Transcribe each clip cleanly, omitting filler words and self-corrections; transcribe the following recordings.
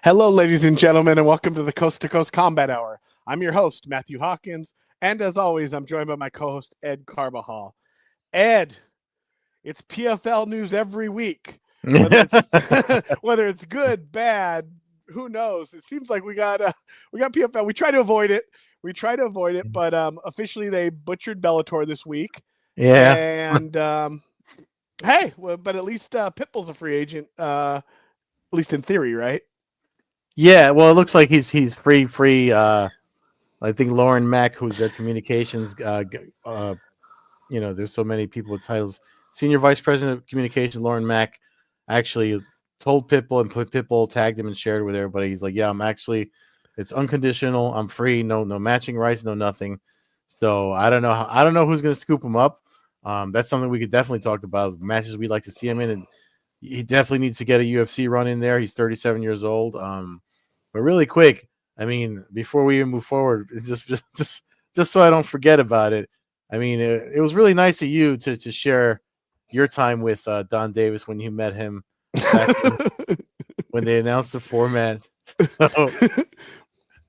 Hello, ladies and gentlemen, and welcome to the Coast-to-Coast Combat Hour. I'm your host, Matthew Hawkins, and as always, I'm joined by my co-host, Ed Carbajal. Ed, it's PFL news every week. Whether it's, whether it's good, bad, who knows? It seems like we got PFL. We try to avoid it, but officially they butchered Bellator this week. Yeah. And hey, but at least Pitbull's a free agent, at least in theory, right? Yeah, well, it looks like he's free. I think Lauren Mack, who's their communications, there's so many people with titles. Senior Vice President of Communications, Lauren Mack, actually told Pitbull and Pitbull tagged him and shared it with everybody. He's like, "Yeah, it's unconditional. I'm free. No matching rights, no nothing." So I don't know who's going to scoop him up. That's something we could definitely talk about. Matches we'd like to see him in, and he definitely needs to get a UFC run in there. He's 37 years old. But really quick, I mean, before we even move forward, just so I don't forget about it, I mean, it was really nice of you to share your time with Don Davis when you met him when they announced the format. So,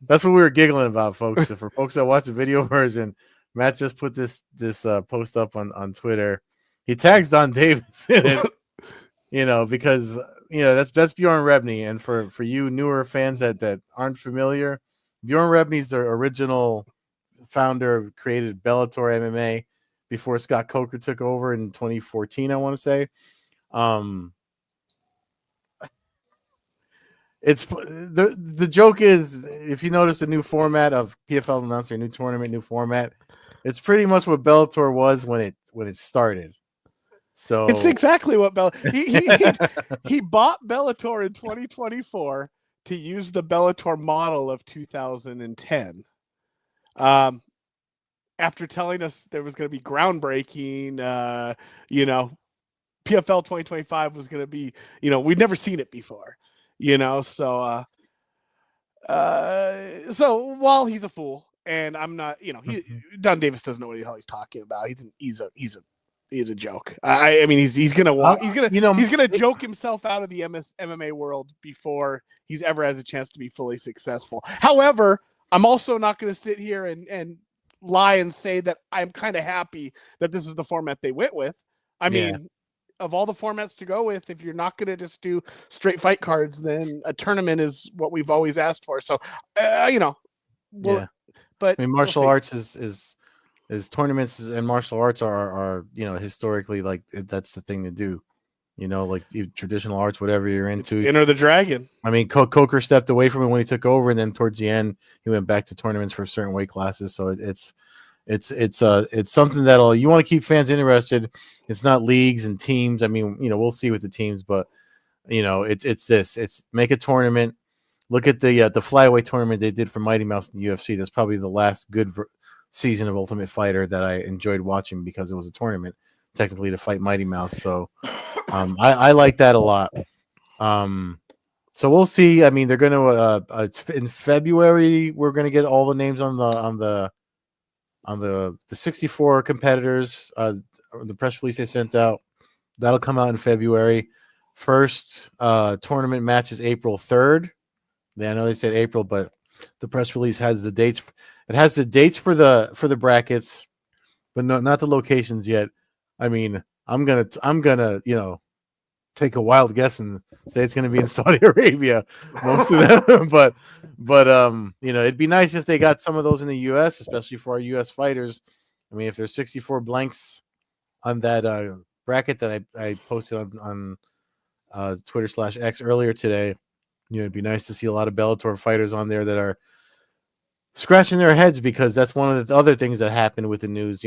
that's what we were giggling about, folks. For folks that watch the video version, Matt just put this post up on Twitter. He tags Don Davis in it, because that's Bjorn Rebney, and for you newer fans that aren't familiar, Bjorn Rebney's the original founder, created Bellator MMA before Scott Coker took over in 2014, I want to say. It's the joke is, if you notice the new format of PFL announcer, new tournament, new format, it's pretty much what Bellator was when it started. So it's exactly what he bought Bellator in 2024 to use the Bellator model of 2010. After telling us there was going to be groundbreaking, PFL 2025 was going to be, we'd never seen it before, so while he's a fool, and I'm not, Don Davis doesn't know what the hell he's talking about. He's a joke. I mean, he's gonna joke himself out of the MMA world before he's ever has a chance to be fully successful. However, I'm also not going to sit here and lie and say that I'm kind of happy that this is the format they went with. I mean, of all the formats to go with, if you're not going to just do straight fight cards, then a tournament is what we've always asked for. So, but I mean, martial arts is tournaments and martial arts are historically, like, that's the thing to do, like traditional arts, whatever you're into. Enter the Dragon. I mean, Coker stepped away from it when he took over, and then towards the end he went back to tournaments for certain weight classes. So it's something that'll, you want to keep fans interested. It's not leagues and teams. I mean, we'll see with the teams, but it's make a tournament. Look at the flyweight tournament they did for Mighty Mouse in the UFC. That's probably the last good season of Ultimate Fighter that I enjoyed watching, because it was a tournament technically to fight Mighty Mouse. So I like that a lot. So we'll see. I mean, they're going to it's in February. We're going to get all the names on the 64 competitors. The press release they sent out, that'll come out in February. First tournament match is April 3rd. I know they said April, but the press release has the dates. It has the dates for the brackets, but not the locations yet. I mean, I'm gonna take a wild guess and say it's gonna be in Saudi Arabia, most of them. but it'd be nice if they got some of those in the U.S., especially for our U.S. fighters. I mean, if there's 64 blanks on that bracket that I posted on Twitter/X earlier today, it'd be nice to see a lot of Bellator fighters on there that are scratching their heads, because that's one of the other things that happened with the news.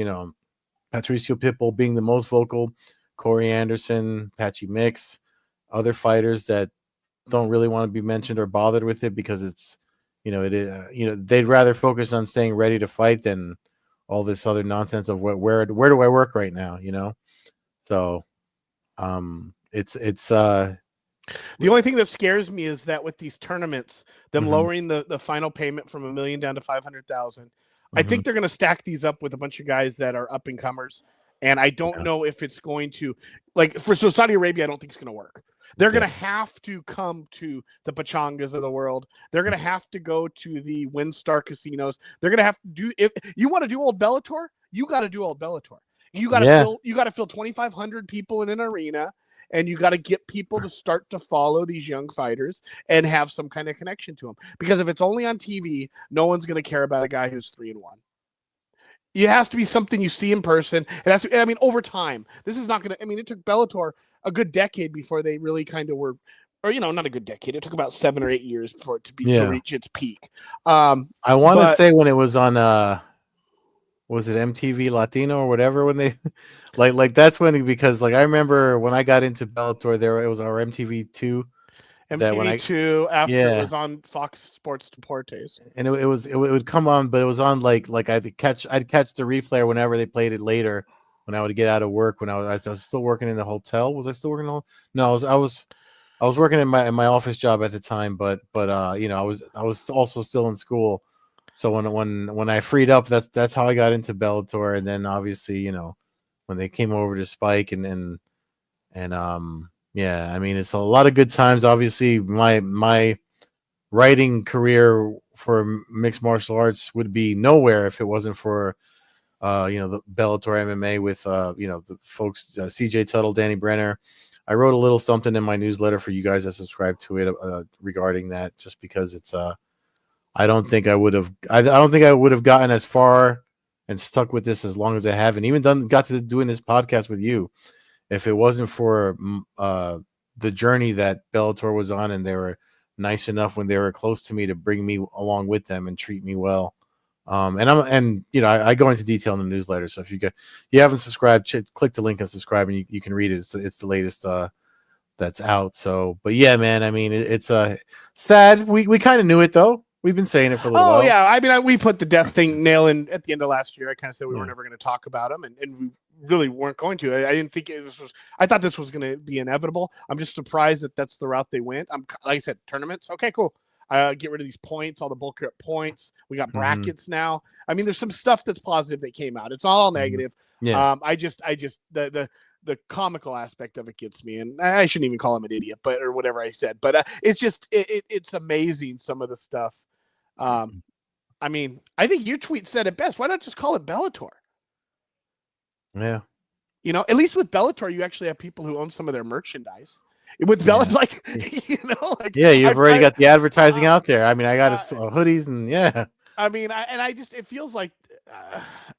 Patricio Pitbull being the most vocal, Corey Anderson, Patchy Mix, other fighters that don't really want to be mentioned or bothered with it, because it's, they'd rather focus on staying ready to fight than all this other nonsense of where do I work right now, So it's the only thing that scares me is that with these tournaments, them lowering the final payment from $1 million down to $500,000. I think they're going to stack these up with a bunch of guys that are up and comers, And I don't know if it's going to, like, for Saudi Arabia, I don't think it's going to work. They're going to have to come to the Pachangas of the world. They're going to have to go to the WinStar casinos. They're going to have to do, if you want to do old Bellator, you got to do old Bellator. You got to fill 2,500 people in an arena, and you got to get people to start to follow these young fighters and have some kind of connection to them. Because if it's only on TV, no one's going to care about a guy who's 3-1. It has to be something you see in person. It has to, I mean, over time. This is not going to, I mean, it took Bellator a good decade before they really kind of were, or, not a good decade. It took about 7 or 8 years for it to reach its peak. I want to say when it was on, was it MTV Latino or whatever, when they, like that's when, because like I remember when I got into Bellator, it was our MTV2. MTV2 after it was on Fox Sports Deportes, and it would come on, but it was on like I'd catch the replay whenever they played it later when I would get out of work, when I was still working in the hotel. Was I still working? No, I was working in my office job at the time, but I was also still in school. So when I freed up, that's how I got into Bellator, and then obviously when they came over to Spike and yeah, I mean, it's a lot of good times. Obviously, my writing career for mixed martial arts would be nowhere if it wasn't for, the Bellator MMA with, the folks, CJ Tuttle, Danny Brenner. I wrote a little something in my newsletter for you guys that subscribe to it regarding that, just because it's, I don't think I would have gotten as far and stuck with this as long as I have, and even got to doing this podcast with you, if it wasn't for the journey that Bellator was on, and they were nice enough when they were close to me to bring me along with them and treat me well. I go into detail in the newsletter. So if you haven't subscribed, click the link and subscribe, and you can read it. It's the latest that's out. So, but yeah, man, I mean, it's sad. We kind of knew it though. We've been saying it for a little while. Oh yeah, I mean, we put the death thing nail in at the end of last year. I kind of said we were never going to talk about them, and we really weren't going to. I didn't think I thought this was going to be inevitable. I'm just surprised that that's the route they went. Like I said, tournaments. Okay, cool. Get rid of these points, all the bulk up points. We got brackets now. I mean, there's some stuff that's positive that came out. It's not all negative. Yeah. I just the comical aspect of it gets me, and I shouldn't even call him an idiot, or whatever I said. But it's just it's amazing, some of the stuff. I mean, I think your tweet said it best. Why not just call it Bellator? Yeah. At least with Bellator, you actually have people who own some of their merchandise. With Bellator, you've already got the advertising out there. I mean, I got hoodies and I mean, it feels like,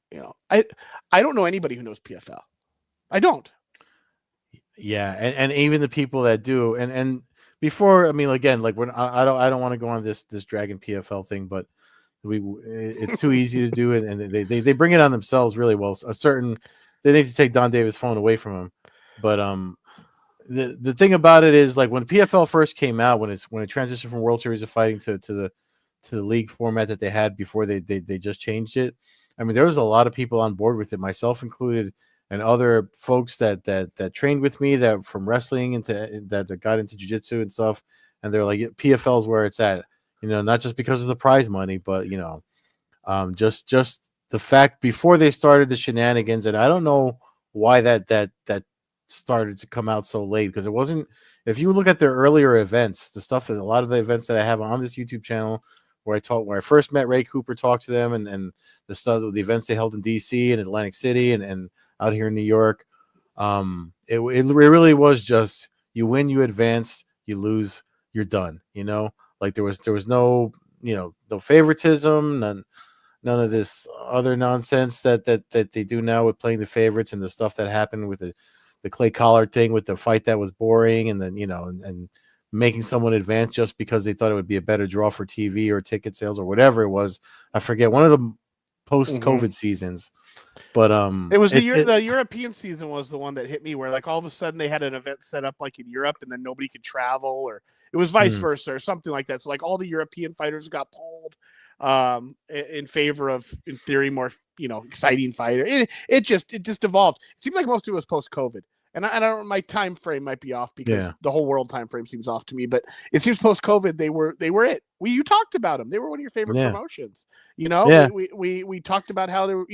I don't know anybody who knows PFL. I don't. Yeah, and even the people that do, and before, I mean, again, like I don't want to go on this Dragon PFL thing, but it's too easy to do, and they bring it on themselves really well. They need to take Don Davis' phone away from him, but the thing about it is, like, when PFL first came out, when it transitioned from World Series of Fighting to the league format that they had before they just changed it. I mean, there was a lot of people on board with it, myself included, and other folks that trained with me that from wrestling that got into jiu-jitsu and stuff. And they're like, PFL is where it's at, not just because of the prize money, but just the fact before they started the shenanigans. And I don't know why that started to come out so late, because it wasn't. If you look at their earlier events, the stuff that a lot of the events that I have on this YouTube channel, where I first met Ray Cooper, talked to them, and the events they held in DC and Atlantic City and out here in New York, it really was just, you win, you advance, you lose, you're done. Like there was no no favoritism, none of this other nonsense that they do now with playing the favorites, and the stuff that happened with the Clay Collard thing, with the fight that was boring, and then and making someone advance just because they thought it would be a better draw for TV or ticket sales or whatever it was. I forget, one of the post-COVID seasons. But it was the European season was the one that hit me, where like all of a sudden they had an event set up like in Europe, and then nobody could travel, or it was vice versa or something like that. So like all the European fighters got pulled in favor of, in theory, more exciting fighter. It just evolved. It seemed like most of it was post-COVID. And I don't. My time frame might be off, because the whole world time frame seems off to me. But it seems post-COVID they were it. You talked about them. They were one of your favorite promotions. We talked about how they were.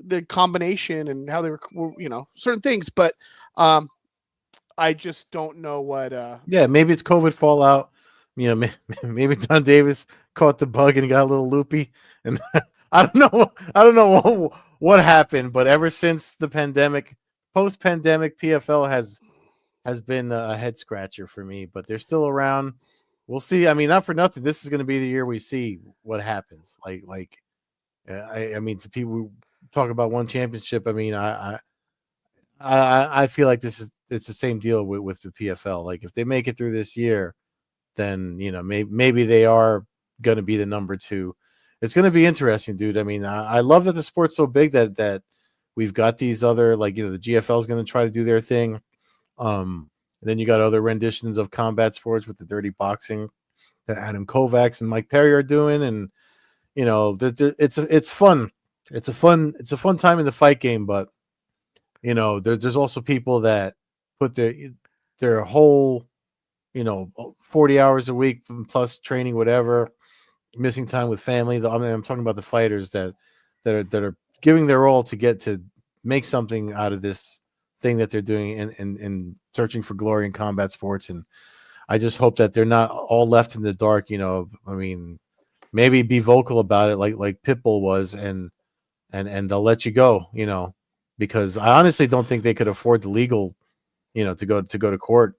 the combination and how they were, certain things. But I just don't know what. Yeah, maybe it's COVID fallout. Maybe Don Davis caught the bug and got a little loopy, and I don't know. I don't know what happened, but ever since the pandemic, post-pandemic, PFL has been a head scratcher for me. But they're still around. We'll see. I mean, not for nothing. This is going to be the year we see what happens. I mean, to people who talk about one championship, I mean, I feel like it's the same deal with the PFL. Like if they make it through this year, then maybe they are going to be the number 2. It's going to be interesting, dude. I mean, I love that the sport's so big that we've got these other, like, the GFL is going to try to do their thing. Then you got other renditions of combat sports with the dirty boxing that Adam Kovacs and Mike Perry are doing, and it's fun. It's a fun time in the fight game, but there's also people that put their whole 40 hours a week plus training, whatever, missing time with family. I'm talking about the fighters that are giving their all to get to make something out of this thing that they're doing and searching for glory in combat sports. And I just hope that they're not all left in the dark. I mean, maybe be vocal about it like Pitbull was, and they'll let you go, because I honestly don't think they could afford the legal, to go to court.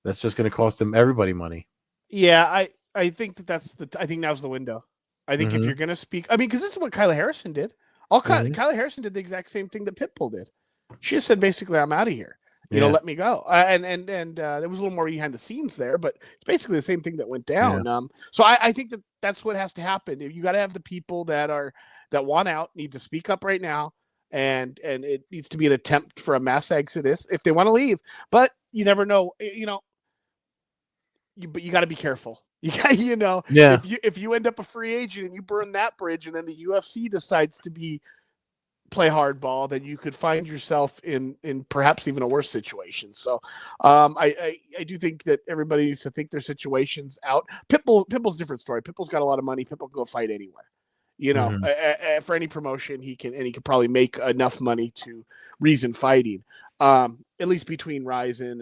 That's just going to cost them everybody money. Yeah, I think I think now's the window. I think if you're going to speak, I mean, because this is what Kyla Harrison did. Kyla Harrison did the exact same thing that Pitbull did. She just said, basically, I'm out of here. Let me go. And there was a little more behind the scenes there, but it's basically the same thing that went down. Yeah. So I think that's what has to happen. You got to have the people that want out need to speak up right now, and it needs to be an attempt for a mass exodus if they want to leave. But you never know. But you got to be careful. Yeah. If you end up a free agent and you burn that bridge, and then the UFC decides to play hardball, then you could find yourself in perhaps even a worse situation. So I do think that everybody needs to think their situations out. Pitbull's a different story. Pitbull's got a lot of money. Pitbull can go fight anywhere. For any promotion, he can probably make enough money to reason fighting. At least between Ryzen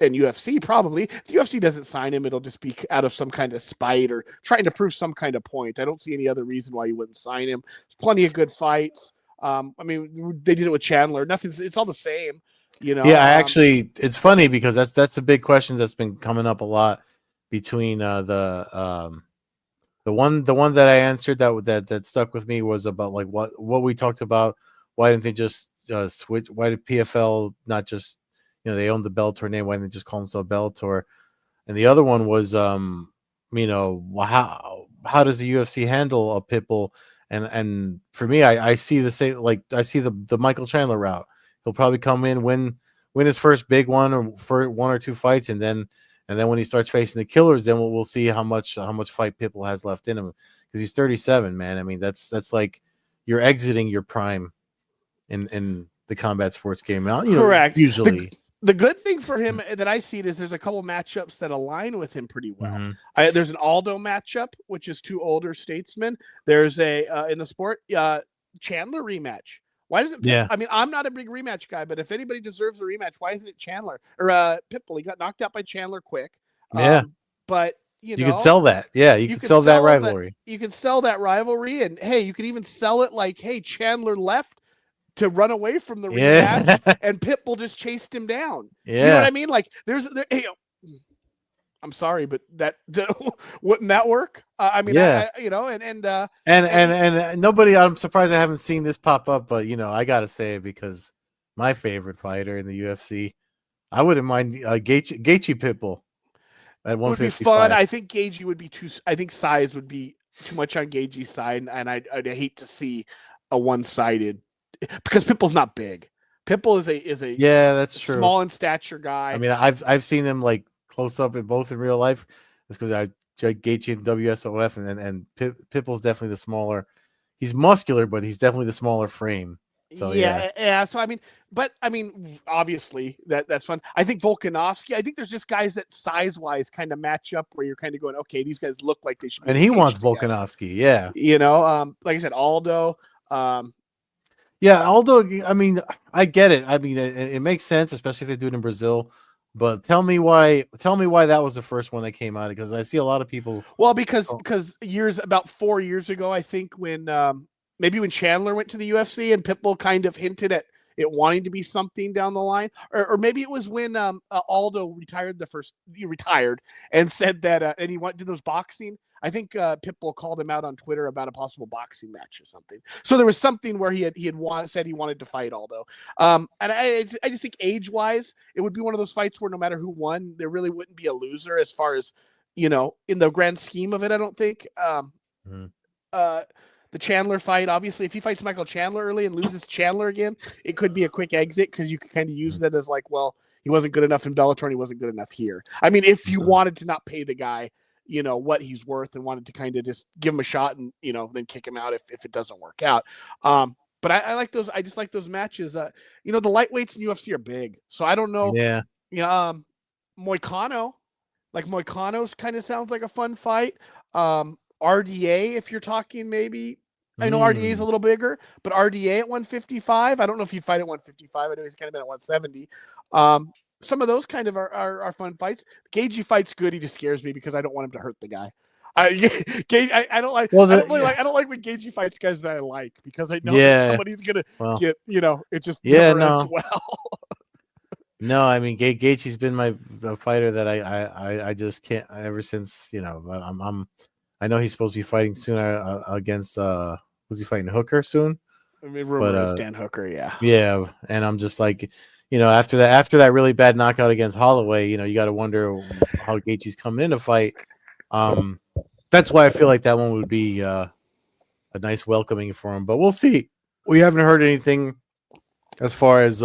and UFC, probably. If the UFC doesn't sign him, it'll just be out of some kind of spite or trying to prove some kind of point. I don't see any other reason why you wouldn't sign him. There's plenty of good fights. I mean, they did it with Chandler. It's all the same. Yeah, it's funny because that's a big question that's been coming up a lot between the one that I answered that stuck with me was about like what we talked about. Why didn't they just switch? Why did PFL not just they own the Bellator name? Why didn't they just call themselves Bellator? And the other one was how does the UFC handle a Pitbull? And for me, I see the same, like I see the Michael Chandler route. He'll probably come in, win his first big one or for 1 or 2 fights, and then when he starts facing the killers, then we'll see how much fight Pitbull has left in him, because he's 37, man. I mean, that's like you're exiting your prime in the combat sports game. Correct. Usually. The good thing for him that I see is there's a couple matchups that align with him pretty well. Mm-hmm. There's an Aldo matchup, which is 2 older statesmen. There's a in the sport Chandler rematch. Why doesn't I mean, I'm not a big rematch guy, but if anybody deserves a rematch, why isn't it Chandler or Pitbull? He got knocked out by Chandler quick. But you can sell that. Yeah, you can sell that rivalry. You can sell that rivalry, and hey, you can even sell it like, hey, Chandler left to run away from the rematch, and Pitbull just chased him down. Yeah. You know what I mean? Like, I'm sorry, but wouldn't that work? I mean, and nobody. I'm surprised I haven't seen this pop up, but I gotta say it because my favorite fighter in the UFC, I wouldn't mind Gaethje Pitbull at 155. Would be fun. I think Gaethje would be too. I think size would be too much on Gaethje's side, and I'd hate to see a one-sided. Because Pitbull's not big. Pitbull is a that's true. Small in stature guy. I mean, I've seen them like close up in both in real life. It's because I Gaethje in WSOF, and Pitbull's definitely the smaller. He's muscular, but he's definitely the smaller frame. So yeah. So I mean, obviously that's fun. I think Volkanovski. I think there's just guys that size wise kind of match up where you're kind of going, okay, these guys look like they should be. And In he the cage wants together. Volkanovski, yeah. Like I said, Aldo. Yeah, although I mean, I get it. I mean, it makes sense, especially if they do it in Brazil. But tell me why that was the first one that came out, because I see a lot of people. Well, because about 4 years ago, I think when maybe when Chandler went to the UFC and Pitbull kind of hinted at it wanting to be something down the line, or maybe it was when Aldo retired and said that and he did those boxing. I think Pitbull called him out on Twitter about a possible boxing match or something. So there was something where he had said he wanted to fight Aldo. And I just think age wise, it would be one of those fights where no matter who won, there really wouldn't be a loser as far as in the grand scheme of it. I don't think. The Chandler fight, obviously, if he fights Michael Chandler early and loses Chandler again, it could be a quick exit because you could kind of use that as like, well, he wasn't good enough in Bellator and he wasn't good enough here. I mean, if you wanted to not pay the guy, what he's worth and wanted to kind of just give him a shot and, then kick him out if it doesn't work out. But I like those. I just like those matches. The lightweights in UFC are big. So I don't know. Yeah. Moicano, like Moicano's kind of sounds like a fun fight. RDA, if you're talking maybe. I know RDA is a little bigger, but RDA at 155. I don't know if he'd fight at 155. I know he's kind of been at 170. Some of those kind of are fun fights. Gaethje fight's good. He just scares me because I don't want him to hurt the guy. I don't like. Well, I don't like when Gaethje fights guys that I like because I know that somebody's gonna get. It just never ends well. No, I mean Gaethje's been the fighter that I just can't ever since I know he's supposed to be fighting soon against was he fighting Hooker soon? I mean, rumor is Dan Hooker, yeah. Yeah, and I'm just like, after that really bad knockout against Holloway, you got to wonder how Gaethje's coming in to fight. That's why I feel like that one would be a nice welcoming for him, but we'll see. We haven't heard anything as far as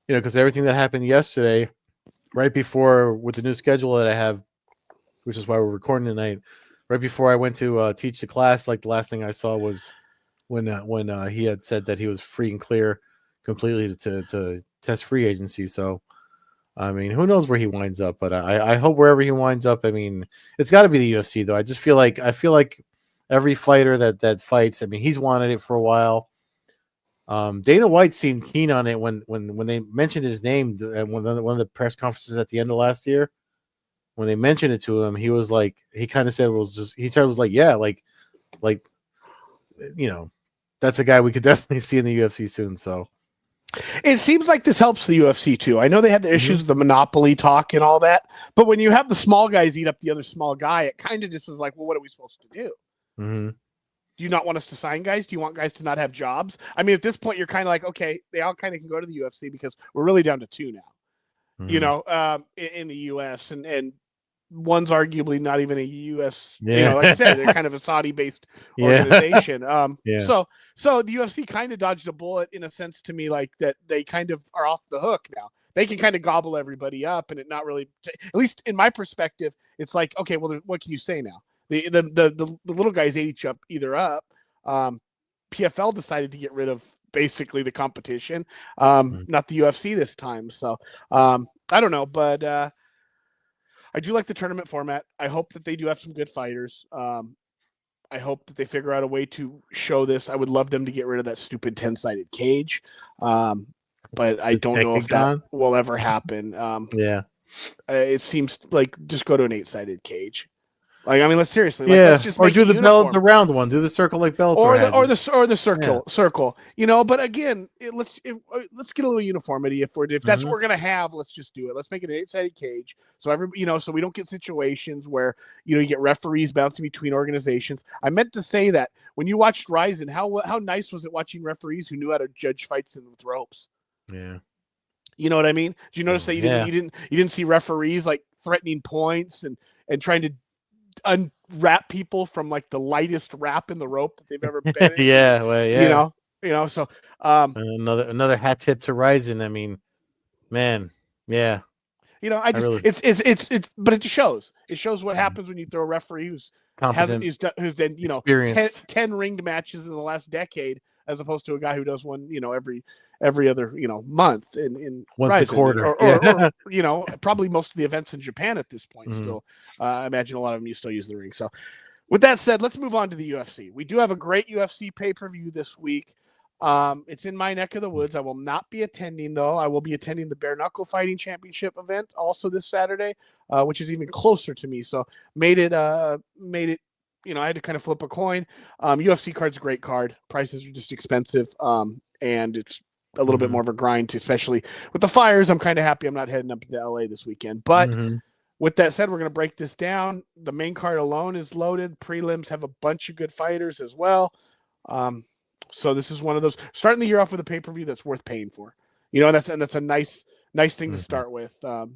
because everything that happened yesterday, right before with the new schedule that I have, which is why we're recording tonight. Right before I went to teach the class, like the last thing I saw was when he had said that he was free and clear completely to test free agency. So, I mean, who knows where he winds up? But I hope wherever he winds up. I mean, it's got to be the UFC though. I feel like every fighter that fights. I mean, he's wanted it for a while. Dana White seemed keen on it when they mentioned his name at one of the press conferences at the end of last year. When they mentioned it to him, he was like, he kind of said yeah, that's a guy we could definitely see in the UFC soon. So it seems like this helps the UFC too. I know they had the issues with the monopoly talk and all that, but when you have the small guys eat up the other small guy, it kind of just is like, well, what are we supposed to do? Mm-hmm. Do you not want us to sign guys? Do you want guys to not have jobs? I mean, at this point, you're kind of like, okay, they all kind of can go to the UFC because we're really down to 2 now, in the US and one's arguably not even a U.S. Like I said, they're kind of a Saudi-based organization. So the UFC kind of dodged a bullet in a sense to me, like that they kind of are off the hook now. They can kind of gobble everybody up, and it not really, at least in my perspective, it's like, okay, well, what can you say now? The little guys ate each either up. PFL decided to get rid of basically the competition, not the UFC this time. So I don't know, but. I do like the tournament format. I hope that they do have some good fighters. I hope that they figure out a way to show this. I would love them to get rid of that stupid 10-sided cage. But I don't know if that will ever happen. It seems like just go to an 8-sided cage. Like, I mean, let's seriously. Like, let's just or do the round one. Do the circle like Bellator or the circle. But again, let's get a little uniformity. If that's what we're gonna have, let's just do it. Let's make it an 8-sided cage. So so we don't get situations where you get referees bouncing between organizations. I meant to say that when you watched Ryzen, how nice was it watching referees who knew how to judge fights with ropes? Yeah. You know what I mean? Did you notice that you didn't see referees like threatening points and trying to unwrap people from like the lightest wrap in the rope that they've ever been in. So another hat tip to Ryzen. I mean, man, yeah. But it shows. It shows what happens when you throw a referee who's then experienced 10 ringed matches in the last decade as opposed to a guy who does one, every other, month in once a Ryzen, quarter. or probably most of the events in Japan at this point. Mhm. Still, I imagine a lot of them you still use the ring. So, with that said, let's move on to the UFC. We do have a great UFC pay-per-view this week. It's in my neck of the woods. I will not be attending, though. I will be attending the Bare Knuckle Fighting Championship event also this Saturday, which is even closer to me. So made it. I had to kind of flip a coin. UFC card's a great card. Prices are just expensive, and it's a little bit more of a grind, especially with the fires. I'm kind of happy I'm not heading up to LA this weekend. But with that said, we're going to break this down. The main card alone is loaded. Prelims have a bunch of good fighters as well. So this is one of those, starting the year off with a pay-per-view that's worth paying for, that's a nice thing to start with. On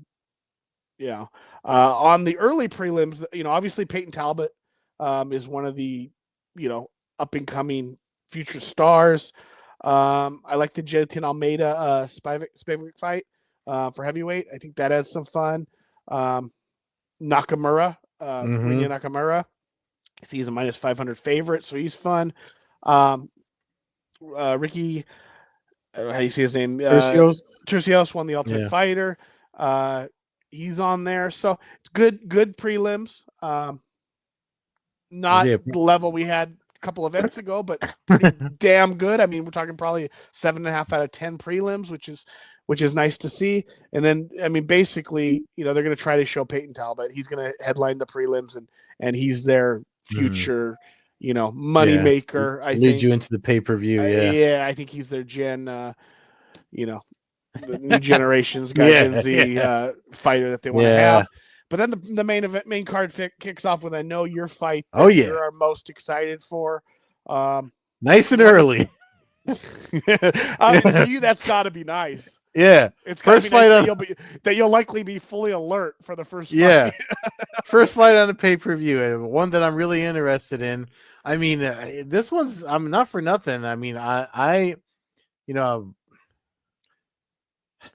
the early prelims, obviously Peyton Talbot is one of the, up and coming future stars. I like the Jayton Almeida Spivak fight for heavyweight. I think that adds some fun. Nakamura, Rinya Nakamura. I see he's a minus 500 favorite, so he's fun. Ricky, I don't know how you say his name. Turcios won the Ultimate Fighter. He's on there, so it's good prelims. Not the level we had a couple events ago, but pretty damn good. I mean, we're talking probably 7.5 out of 10 prelims, which is nice to see. And then, I mean, basically, they're going to try to show Peyton Talbot. He's going to headline the prelims, and he's their future, money maker. I lead think you into the pay-per-view. I think he's their Gen, the new generation's guy, Gen Z fighter that they want to have. But then the main card kicks off with, I know your fight that you are most excited for. Nice and early. For you, that's got to be nice. Yeah, it's first fight nice that you'll likely be fully alert for the first fight. First fight on the pay-per-view, and one that I'm really interested in. I mean, this one's I'm not for nothing. I mean,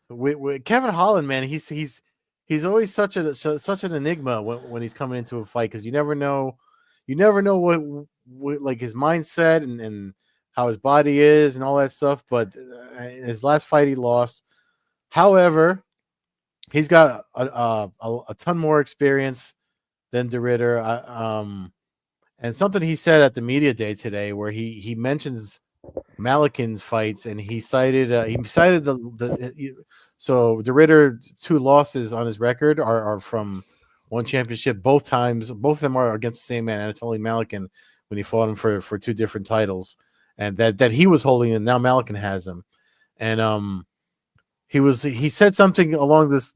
with Kevin Holland, man, he's always such an enigma when he's coming into a fight, because you never know what like his mindset and how his body is and all that stuff. But his last fight he lost. However, he's got a ton more experience than De Ridder. And something he said at the media day today, where he mentions Malikin's fights, and he cited so De Ridder 2 losses on his record are from one championship. Both of them are against the same man, Anatoly Malikin, when he fought him for 2 different titles, and that he was holding, and now Malikin has him. And he said something along this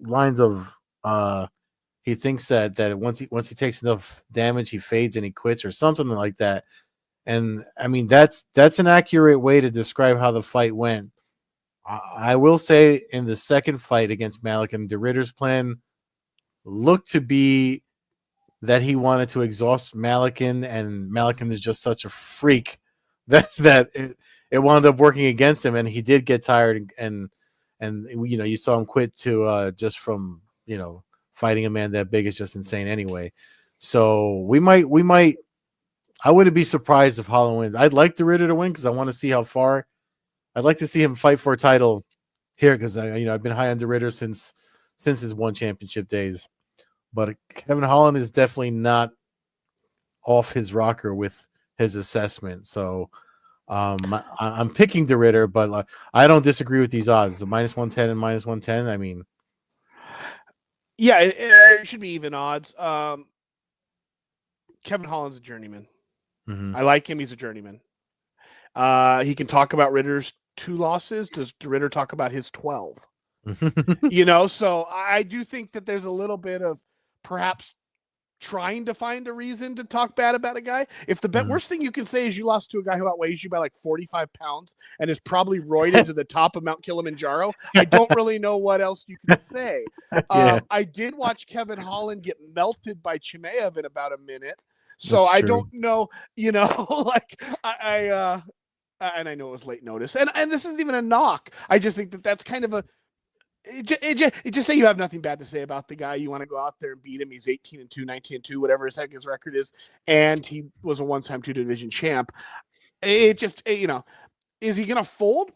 lines of he thinks that once he takes enough damage, he fades and he quits, or something like that. And I mean, that's an accurate way to describe how the fight went. I will say, in the second fight against Malikin, De Ridder's plan looked to be that he wanted to exhaust Malikin, and Malikin is just such a freak that it wound up working against him, and he did get tired, and you saw him quit to just from fighting a man that big is just insane anyway. So we might. I wouldn't be surprised if Holland wins. I'd like De Ridder to win because I want to see how far. I'd like to see him fight for a title here, because I've been high on De Ridder since his one championship days. But Kevin Holland is definitely not off his rocker with his assessment. So I'm picking De Ridder, but I don't disagree with these odds. The -110 and -110. I mean, yeah, it should be even odds. Kevin Holland's a journeyman. I like him. He's a journeyman. He can talk about Ritter's 2 losses. Does Ridder talk about his 12? So I do think that there's a little bit of perhaps trying to find a reason to talk bad about a guy. If the worst thing you can say is you lost to a guy who outweighs you by like 45 pounds and is probably roided to the top of Mount Kilimanjaro, I don't really know what else you can say. I did watch Kevin Holland get melted by Chimaev in about a minute. So I don't know, like and I know it was late notice, and this isn't even a knock. I just think that's kind of it just say you have nothing bad to say about the guy. You want to go out there and beat him. He's 18-2, 19-2, whatever his record is, and he was a one-time 2 division champ. It just, is he going to fold?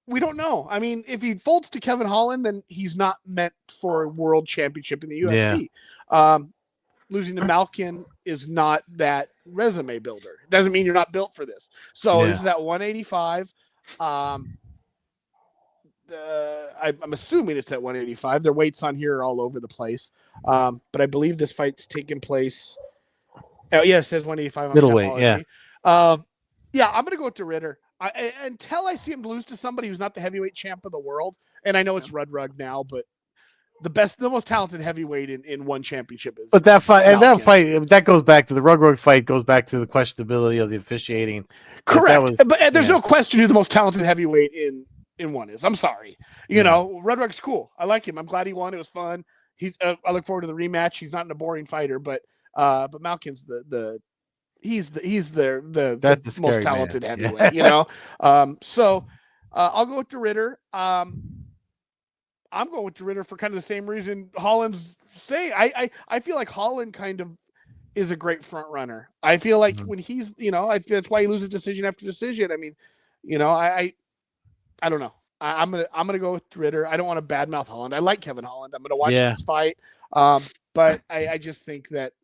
We don't know. I mean, if he folds to Kevin Holland, then he's not meant for a world championship in the UFC. Yeah. Losing to Malkin is not that resume builder. It doesn't mean you're not built for this. So this is at 185. I'm assuming it's at 185. Their weights on here are all over the place. But I believe this fight's taking place. Oh, yeah, it says 185. Middleweight, yeah. Yeah, I'm going to go with De Ridder. Until I see him lose to somebody who's not the heavyweight champ of the world, and I know it's Rudrug now, but the most talented heavyweight in one championship is. But that fight, that goes back to the Rudrug fight. Goes back to the questionability of the officiating. Correct, but there's no question who the most talented heavyweight in one is. I'm sorry, Rudrug's cool. I like him. I'm glad he won. It was fun. I look forward to the rematch. He's not a boring fighter, but Malkin's he's the most talented heavyweight. So I'll go with De Ridder. I'm going with De Ridder for kind of the same reason Holland's saying. I feel like Holland kind of is a great front runner. I feel like when he's, that's why he loses decision after decision. I mean, I don't know. I'm gonna go with De Ridder. I don't want to badmouth Holland. I like Kevin Holland. I'm gonna watch this fight. But I just think that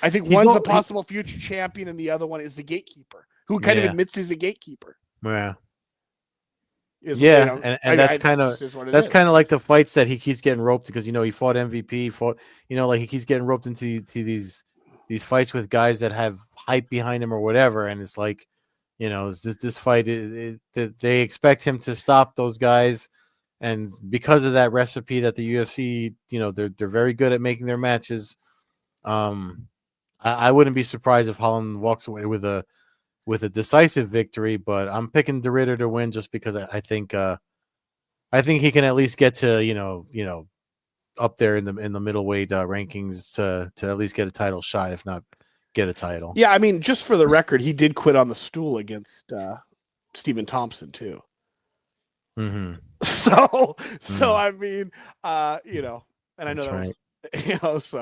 I think one's a possible future champion and the other one is the gatekeeper who kind of admits he's a gatekeeper. Yeah. And that's kind of like the fights that he keeps getting roped because he fought MVP, like he keeps getting roped into these fights with guys that have hype behind him or whatever, and it's like, this fight they expect him to stop those guys, and because of that recipe that the UFC, they're very good at making their matches. I wouldn't be surprised if Holland walks away with a decisive victory, but I'm picking De Ridder to win just because I think he can at least get to up there in the middleweight rankings to at least get a title shot, if not get a title. Yeah, I mean, just for the record, he did quit on the stool against Stephen Thompson too. Mm-hmm. So I mean, and I know that was,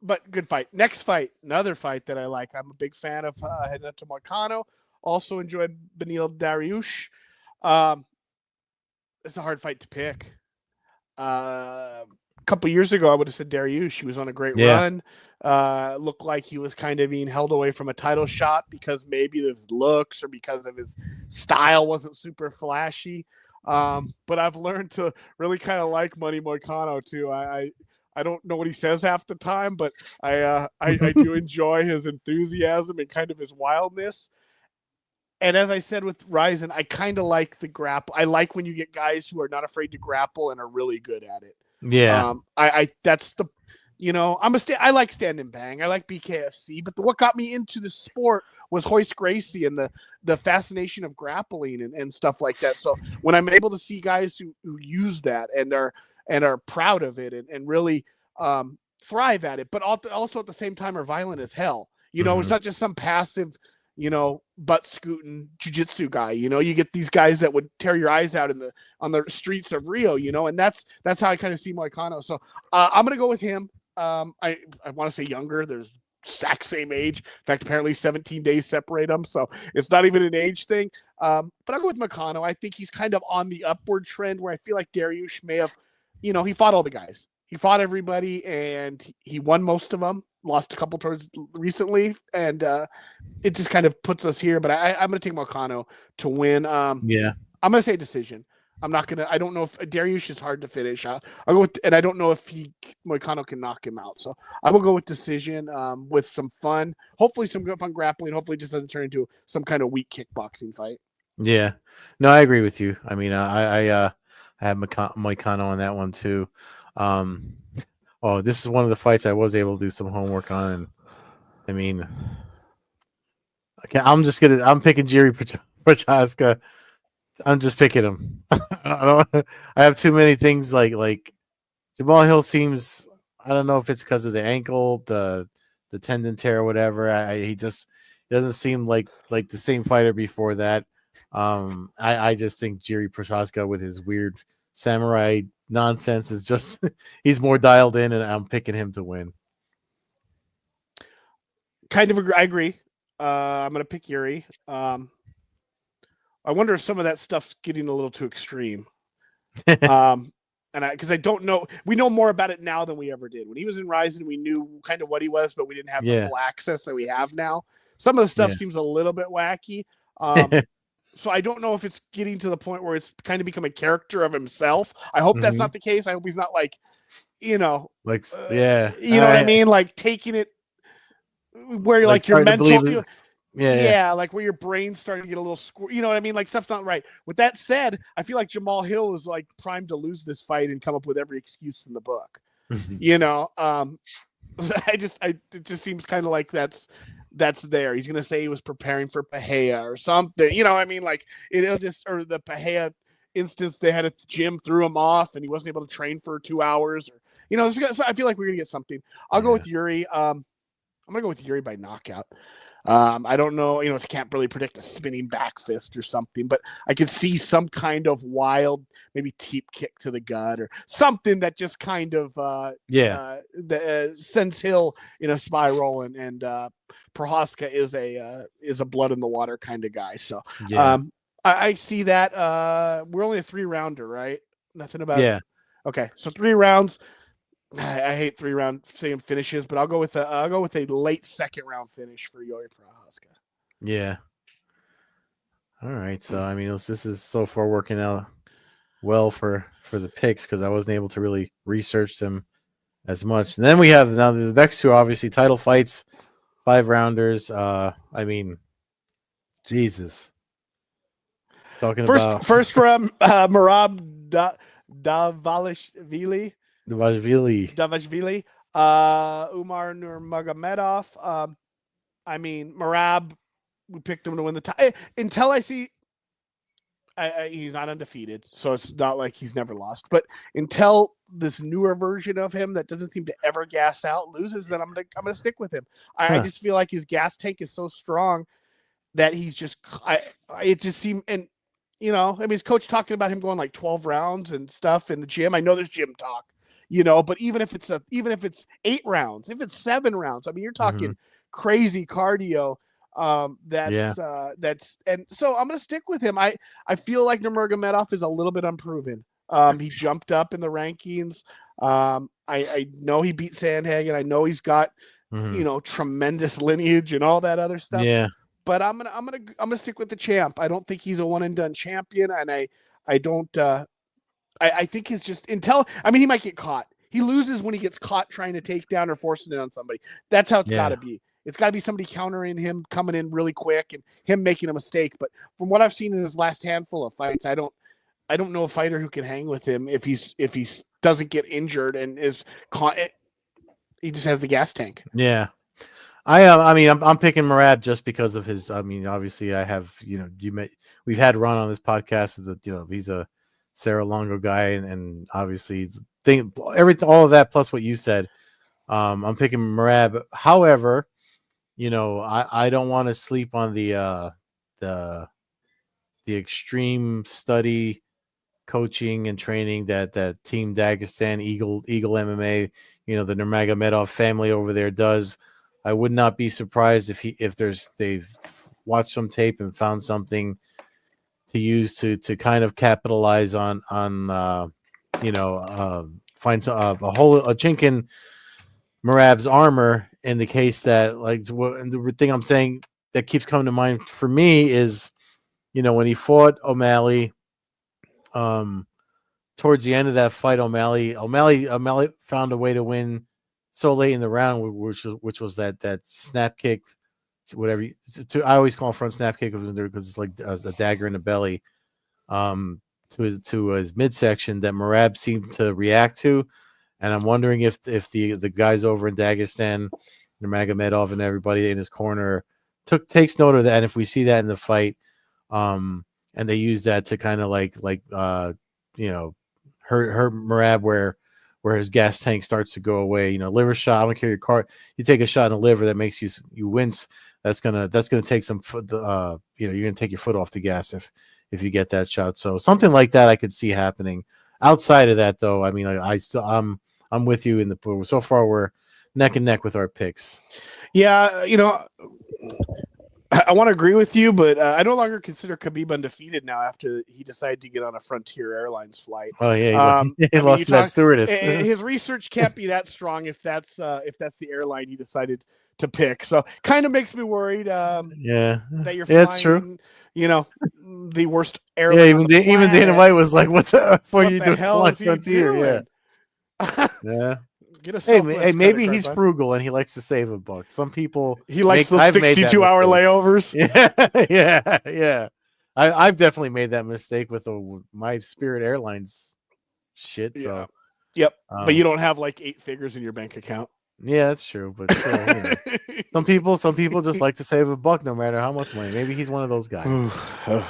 but good fight. Next fight, another fight that I like. I'm a big fan of heading up to Moicano. Also enjoyed Beneil Dariush. It's a hard fight to pick. A couple years ago, I would have said Dariush. He was on a great run. Looked like he was kind of being held away from a title shot because maybe of his looks or because of his style wasn't super flashy. But I've learned to really kind of like Money Moicano too. I don't know what he says half the time, but I do enjoy his enthusiasm and kind of his wildness. And as I said with Ryzen, I kind of like the grapple. I like when you get guys who are not afraid to grapple and are really good at it. Yeah. That's the, I like stand and bang. I like BKFC, but what got me into the sport was Hoist Gracie and the fascination of grappling and stuff like that. So when I'm able to see guys who use that and are proud of it and really thrive at it, but also at the same time are violent as hell. It's not just some passive, butt scooting jiu-jitsu guy. You get these guys that would tear your eyes out on the streets of Rio, and that's how I kind of see Moicano. So I'm gonna go with him. I want to say younger. There's exact same age. In fact, apparently 17 days separate them, so it's not even an age thing. But I'll go with Moicano. I think he's kind of on the upward trend where I feel like Dariush may have, he fought all the guys. He fought everybody, and he won most of them. Lost a couple towards recently, and it just kind of puts us here. But I'm going to take Moicano to win. I'm going to say decision. I'm not going to. I don't know if Dariush is hard to finish. I'll go with, and I don't know if Moicano can knock him out. So I will go with decision with some fun. Hopefully, some good fun grappling. Hopefully, it just doesn't turn into some kind of weak kickboxing fight. Yeah, no, I agree with you. I mean, I have Moicano on that one too. This is one of the fights I was able to do some homework on. And, I mean, I'm picking Jiri Prochazka. I'm just picking him. I have too many things like Jamal Hill seems. I don't know if it's because of the ankle, the tendon tear, or whatever. He doesn't seem like the same fighter before that. I just think Jiri Prochazka with his weird samurai nonsense is just he's more dialed in, and I'm picking him to win. Kind of agree. I agree. I'm gonna pick Yuri. I wonder if some of that stuff's getting a little too extreme. And because I don't know, we know more about it now than we ever did. When he was in Ryzen, we knew kind of what he was, but we didn't have the full access that we have now. Some of the stuff seems a little bit wacky. So I don't know if it's getting to the point where it's kind of become a character of himself. I hope that's not the case. I hope he's not like, you know, like you know what I mean? Like taking it where you're like your mental, like where your brain's starting to get a little you know what I mean? Like stuff's not right. With that said, I feel like Jamal Hill is like primed to lose this fight and come up with every excuse in the book. You know, it just seems kind of like that's there. He's gonna say he was preparing for Pahea or something. You know, I mean, like it'll just, or the Pahea instance, they had a gym threw him off and he wasn't able to train for 2 hours. Or you know, I feel like we're gonna get something. I'll go with Yuri. I'm gonna go with Yuri by knockout. I don't know, you know, I can't really predict a spinning back fist or something, but I could see some kind of wild, maybe teep kick to the gut or something that just kind of sends Hill in a spiral, and Prohaska is a blood in the water kind of guy. So I see that. We're only a 3-rounder, right? Nothing about Okay, so 3 rounds. I hate 3-round same finishes, but I'll go with a late second round finish for Yuri Prohaska. Yeah. All right. So I mean, this is so far working out well for the picks because I wasn't able to really research them as much. And then we have now the next 2, obviously title fights, 5-rounders. I mean, Jesus. Talking about first from Merab Davashvili. Umar Nurmagomedov. I mean, Merab, we picked him to win the title. Until I see, he's not undefeated, so it's not like he's never lost. But until this newer version of him that doesn't seem to ever gas out loses, then I'm gonna stick with him. I just feel like his gas tank is so strong that he's just. It just seemed, and you know, I mean, his coach talking about him going like 12 rounds and stuff in the gym. I know there's gym talk. You know, but even if it's 8 rounds, if it's 7 rounds, I mean, you're talking crazy cardio. That's and so I'm gonna stick with him. I feel like Nurmagomedov is a little bit unproven. He jumped up in the rankings. I know he beat Sandhagen. I know he's got you know, tremendous lineage and all that other stuff. Yeah. But I'm gonna stick with the champ. I don't think he's a one and done champion, and I don't. I think he's just I mean, he might get caught. He loses when he gets caught trying to take down or forcing it on somebody. That's how it's got to be. It's got to be somebody countering him, coming in really quick, and him making a mistake. But from what I've seen in his last handful of fights, I don't know a fighter who can hang with him if he doesn't get injured and is caught. He just has the gas tank. Yeah. I mean, I'm picking Merab just because of his. I mean, obviously, I have we've had Ron on this podcast that he's a Sarah Longo guy, and obviously all of that plus what you said. I'm picking Merab. However, I don't want to sleep on the extreme study, coaching, and training that Team Dagestan Eagle MMA, the Nurmagomedov family over there does. I would not be surprised if they've watched some tape and found something to use to kind of capitalize on find a chink in Merab's armor, in the case that the thing I'm saying that keeps coming to mind for me is when he fought O'Malley, towards the end of that fight, O'Malley found a way to win so late in the round, which was that snap kick, whatever I always call front snap kick because it's like a dagger in the belly, to his midsection that Merab seemed to react to, and I'm wondering if the guys over in Dagestan, Nurmagomedov and everybody in his corner takes note of that, and if we see that in the fight, and they use that to kind of hurt Merab where his gas tank starts to go away. Liver shot. I don't care your car. You take a shot in the liver that makes you wince. That's gonna take some foot. You're gonna take your foot off the gas if you get that shot. So something like that I could see happening. Outside of that, though, I mean, I'm with you in the so far we're neck and neck with our picks. Yeah, I want to agree with you, but I no longer consider Khabib undefeated now after he decided to get on a Frontier Airlines flight. Oh yeah, he lost to that stewardess. His research can't be that strong if that's the airline he decided to pick. So kind of makes me worried. That you're flying. It's true. The worst airline. Yeah, even Dana White was like, "What the you doing? Hell is he Frontier?" doing? Yeah. Get a hey, maybe he's frugal and he likes to save a buck. Some people he likes those 62-hour layovers. Yeah. I've definitely made that mistake with my Spirit Airlines shit. Yeah. So, yep. But you don't have like 8 figures in your bank account. Yeah, that's true. But still, some people just like to save a buck no matter how much money. Maybe he's one of those guys. I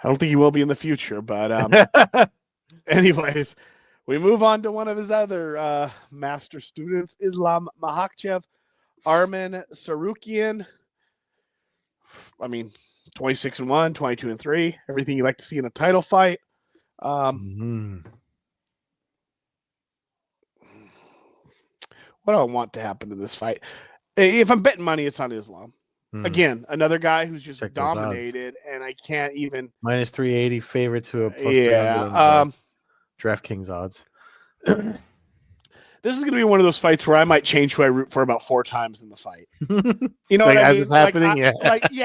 don't think he will be in the future, but anyways. We move on to one of his other master students, Islam Makhachev, Arman Tsarukyan. I mean, 26-1, 22-3, everything you like to see in a title fight. What do I want to happen in this fight? If I'm betting money, it's on Islam. Again, another guy who's just dominated, and I can't even minus 380 favorite to a plus 300. DraftKings odds. This is going to be one of those fights where I might change who I root for about 4 times in the fight. You know like what I as mean? It's happening,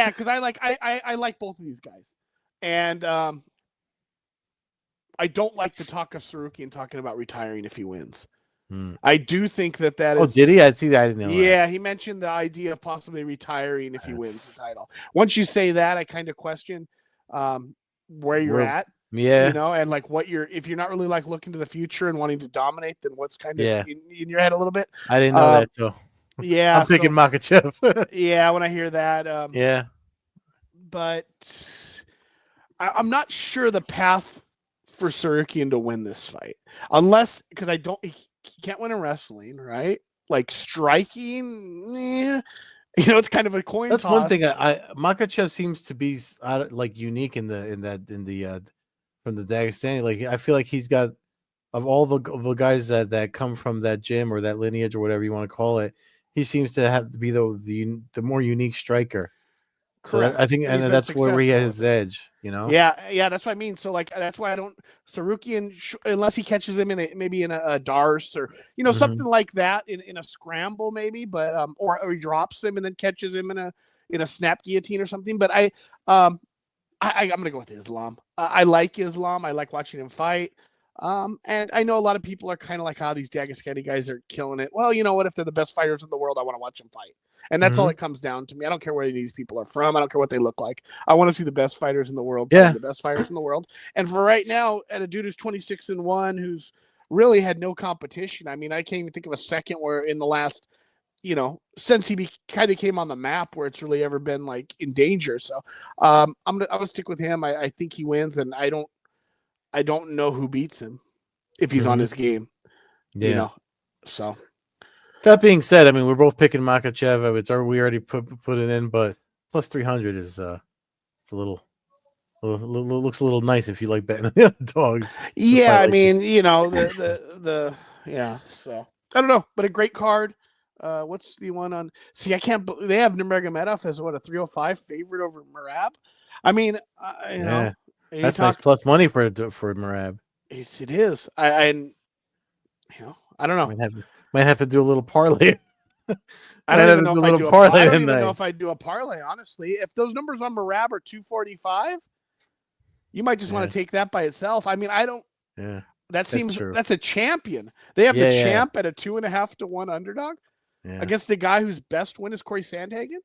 because I like both of these guys, and I don't like the talk of Tsarukyan talking about retiring if he wins. I do think that is. Oh, did he? I'd see that. I didn't know. Yeah, he mentioned the idea of possibly retiring if he wins the title. Once you say that, I kind of question where you're at. Yeah, and like if you're not really like looking to the future and wanting to dominate, then what's kind of in your head a little bit. I didn't know that, so yeah, I'm picking Makhachev. Yeah, when I hear that, but I'm not sure the path for Tsarukyan to win this fight, unless because he can't win in wrestling, right? Like striking, it's kind of a coin toss. That's one thing. Makhachev seems to be like unique in the from the Dagestani. Like I feel like he's got of all the guys that come from that gym or that lineage or whatever you want to call it. He seems to have to be the more unique striker. Correct. So I think, and that's where he has his edge. Yeah, that's what I mean. So like that's why I don't Tsarukyan unless he catches him maybe in a Darce or something like that in a scramble maybe, but or he drops him and then catches him in a snap guillotine or something. But I'm gonna go with Islam. I like Islam. I like watching him fight. And I know a lot of people are kind of like, these Dagestani guys are killing it. Well, you know what? If they're the best fighters in the world, I want to watch them fight. And that's all it comes down to me. I don't care where these people are from. I don't care what they look like. I want to see the best fighters in the world. The best fighters in the world. And for right now, at a dude who's 26-1, who's really had no competition. I mean, I can't even think of a second where in the last, since he kind of came on the map where it's really ever been like in danger. So I'm gonna stick with him. I think he wins, and I don't know who beats him if he's on his game. So that being said, I mean, we're both picking Makhachev. We already put it in, but plus 300 is it's a little looks a little nice if you like betting on the other dogs. Yeah, I mean, so I don't know, but a great card. What's the one on? See, I can't. They have Nurmagomedov as a 305 favorite over Merab. I mean, that's nice plus money for Merab. It is. I don't know. Might have to do a little parlay. I don't even know if I'd do a parlay, honestly. If those numbers on Merab are 245, you might just want to take that by itself. I mean, I don't. Yeah. That's a champion. They have the champ at a 2.5 to 1 underdog against the guy whose best win is Corey Sandhagen.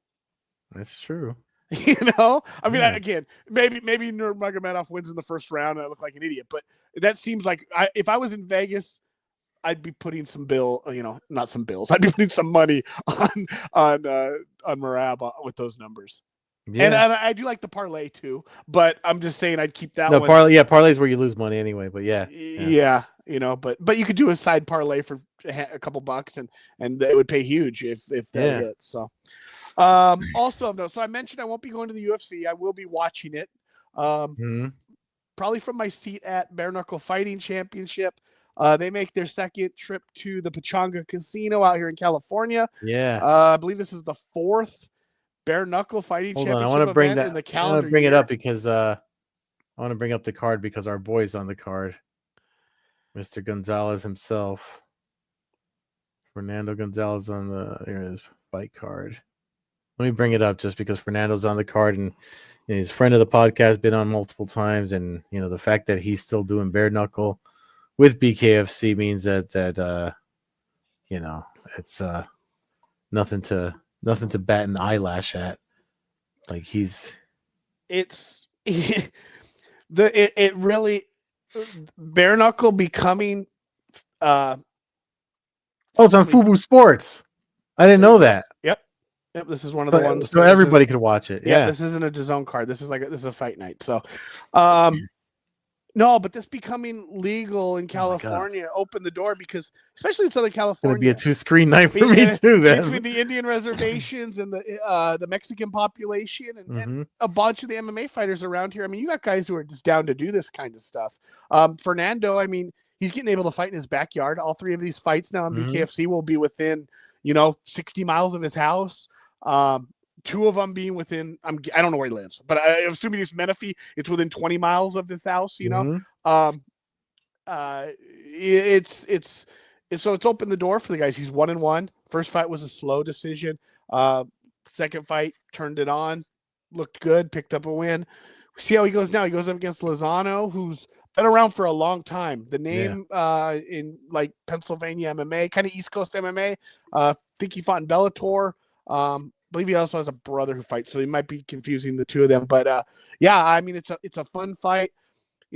That's true. I mean, again, maybe Nurmagomedov wins in the first round and I look like an idiot, but that seems like if I was in Vegas, I'd be putting not some bills. I'd be putting some money on Merab with those numbers. Yeah. And I do like the parlay too, but I'm just saying I'd keep that one. Parlay is where you lose money anyway, but yeah, but you could do a side parlay for a couple bucks and it would pay huge if that hits. So, also so I mentioned I won't be going to the UFC. I will be watching it, probably from my seat at Bare Knuckle Fighting Championship. They make their second trip to the Pechanga Casino out here in California. Yeah. I believe this is the 4th bare knuckle fighting championship I want to bring event in the calendar I want to bring year. it up because I want to bring up the card because our boy's on the card. Mr. Gonzalez himself. Fernando Gonzalez on his fight card. Let me bring it up just because Fernando's on the card and he's a friend of the podcast, been on multiple times, and the fact that he's still doing bare knuckle with BKFC means that it's nothing to bat an eyelash at. Like it really bare knuckle becoming it's on Fubu Sports. I didn't know that. Yep, this is one of the ones so everybody could watch it. Yeah, this isn't a DAZN card. This is a fight night. So no, but this becoming legal in California opened the door because, especially in Southern California, it's going to be a 2-screen night for me too. Then between the Indian reservations and the Mexican population and a bunch of the MMA fighters around here. I mean, you got guys who are just down to do this kind of stuff. Fernando, I mean, he's getting able to fight in his backyard. All 3 of these fights now in BKFC will be within 60 miles of his house. 2 of them being within, I don't know where he lives, but I'm assuming it's Menifee. It's within 20 miles of this house, so it's opened the door for the guys. He's 1-1. First fight was a slow decision. Second fight turned it on, looked good, picked up a win. See how he goes now. He goes up against Lozano, who's been around for a long time. The name in like Pennsylvania MMA, kind of East Coast MMA. Think he fought in Bellator. I believe he also has a brother who fights, so he might be confusing the 2 of them. But I mean, it's a fun fight.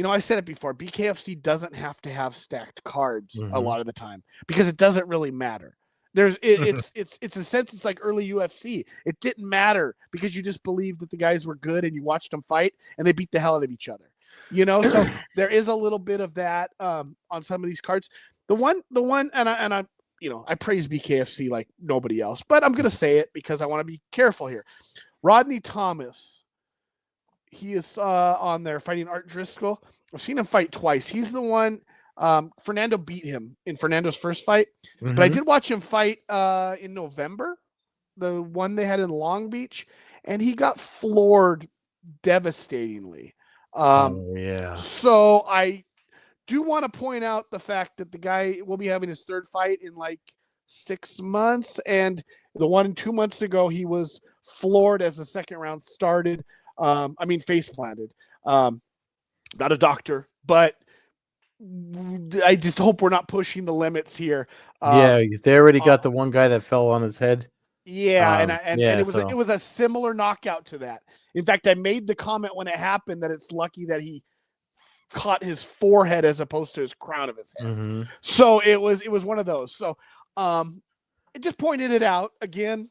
I said it before. BKFC doesn't have to have stacked cards a lot of the time because it doesn't really matter. It's a sense it's like early UFC. It didn't matter because you just believed that the guys were good and you watched them fight and they beat the hell out of each other. So there is a little bit of that on some of these cards. The one, and I praise BKFC like nobody else, but I'm going to say it because I want to be careful here. Rodney Thomas, he is on there fighting Art Driscoll. I've seen him fight twice. He's the one, Fernando beat him in Fernando's first fight, but I did watch him fight in November, the one they had in Long Beach, and he got floored devastatingly. So I do want to point out the fact that the guy will be having his 3rd fight in like 6 months, and the one 2 months ago he was floored as the second round started. Face planted. Not a doctor, but I just hope we're not pushing the limits here. They already got the one guy that fell on his head. And it was a similar knockout to that. In fact, I made the comment when it happened that it's lucky that he caught his forehead as opposed to his crown of his head. So it was one of those. So I just pointed it out again.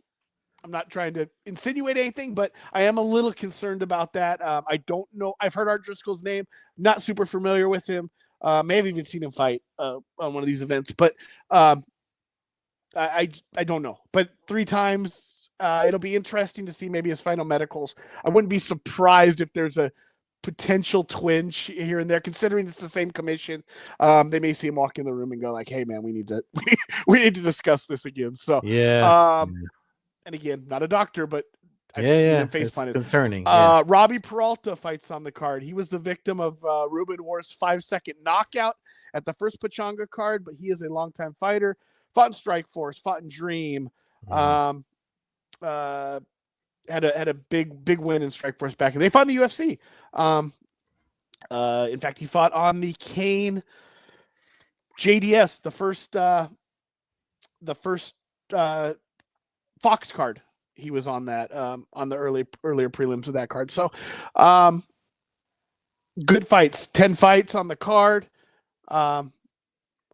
I'm not trying to insinuate anything, but I am a little concerned about that. I don't know. I've heard Art Driscoll's name, not super familiar with him. May have even seen him fight on one of these events, but I don't know. But 3 times, it'll be interesting to see maybe his final medicals. I wouldn't be surprised if there's a potential twinge here and there, considering it's the same commission. They may see him walk in the room and go like, "Hey, man, we need to discuss this again." So and again, not a doctor, but I've seen him face planted. Concerning. Robbie Peralta fights on the card. He was the victim of Ruben War's 5-second knockout at the first Pechanga card, but he is a longtime fighter. Fought in Strikeforce, fought in Dream. Had a big win in Strikeforce back, and they fought in the UFC. In fact, he fought on the Kane JDS, the first Fox card. He was on that on the earlier prelims of that card. So good fights, 10 fights on the card.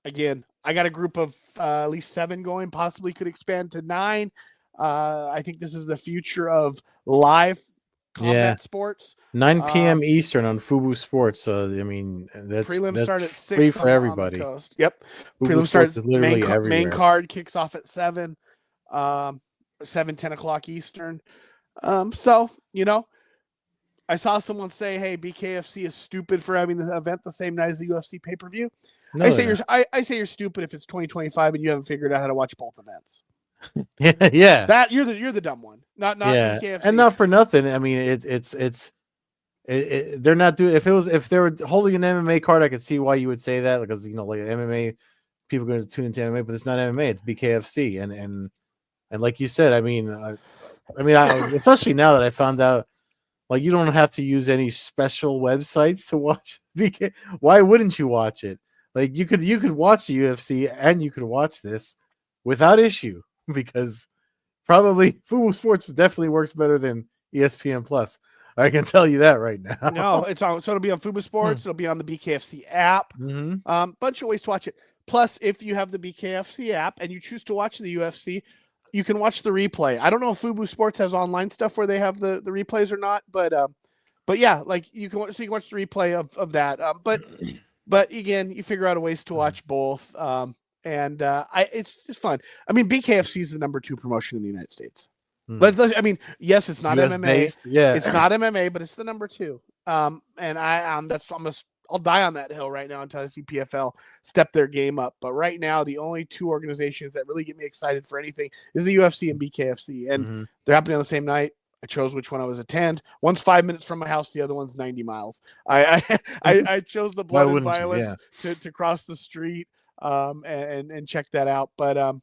Again, I got a group of at least 7 going, possibly could expand to 9. I think this is the future of live combat sports. 9 p.m. Eastern on Fubu Sports. So I mean, that's start at 6 free for everybody. Coast. Yep. Fubu starts literally main card kicks off at 7. 10 o'clock Eastern. So, I saw someone say, "Hey, BKFC is stupid for having the event the same night as the UFC pay-per-view." No, I say you're stupid if it's 2025 and you haven't figured out how to watch both events. Yeah. That you're the dumb one, not BKFC. And not for nothing. I mean, they're not doing. If they were holding an MMA card, I could see why you would say that, because like MMA, people are going to tune into MMA, but it's not MMA. It's BKFC, and like you said, I mean, especially now that I found out, like, you don't have to use any special websites to watch BK. Why wouldn't you watch it? Like, you could watch the UFC and you could watch this without issue, because probably Fubo Sports definitely works better than ESPN Plus. I can tell you that right now. No, it's on. So it'll be on Fubo Sports. It'll be on the BKFC app. Mm-hmm. Bunch of ways to watch it. Plus, if you have the BKFC app and you choose to watch the UFC, you can watch the replay. I don't know if Fubo Sports has online stuff where they have the replays or not, but yeah, like you can watch the replay of that. But again, you figure out a ways to watch both. It's just fun. I mean, BKFC is the number 2 promotion in the United States. I mean, yes, it's not US MMA. based, yeah, it's not MMA, but it's the number 2. And I'll die on that hill right now until I see PFL step their game up. But right now, the only 2 organizations that really get me excited for anything is the UFC and BKFC, and they're happening on the same night. I chose which one I was attend. One's 5 minutes from my house, the other one's 90 miles. I chose the blood and violence to cross the street and check that out. But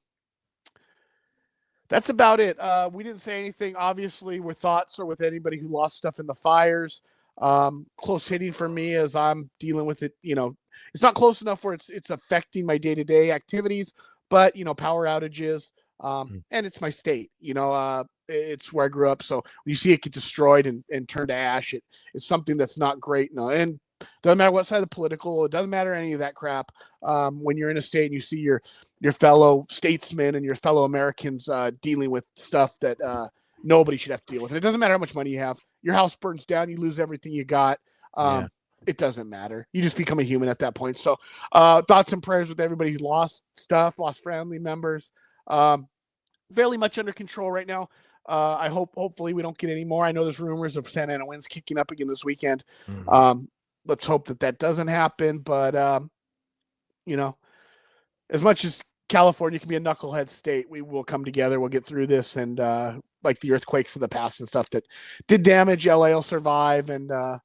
that's about it. We didn't say anything, obviously, with thoughts or with anybody who lost stuff in the fires. Close hitting for me as I'm dealing with it. It's not close enough where it's affecting my day-to-day activities, but power outages, and it's my state. It's where I grew up. So when you see it get destroyed and turn to ash, it's something that's not great. And doesn't matter what side of the political, it doesn't matter any of that crap. When you're in a state and you see your fellow statesmen and your fellow Americans dealing with stuff that nobody should have to deal with. And it doesn't matter how much money you have. Your house burns down, you lose everything you got. It doesn't matter. You just become a human at that point. So thoughts and prayers with everybody who lost stuff, lost family members. Fairly much under control right now. Hopefully we don't get any more. I know there's rumors of Santa Ana winds kicking up again this weekend. Let's hope that doesn't happen. But, as much as California can be a knucklehead state, we will come together. We'll get through this. And like the earthquakes of the past and stuff that did damage, LA will survive. And, I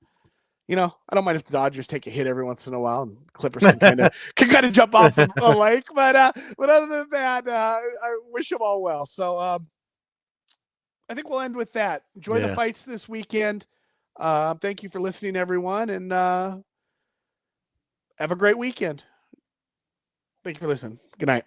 don't mind if the Dodgers take a hit every once in a while, and Clippers can kind of jump off the lake. But other than that, I wish them all well. So I think we'll end with that. Enjoy the fights this weekend. Thank you for listening, everyone, and have a great weekend. Thank you for listening. Good night.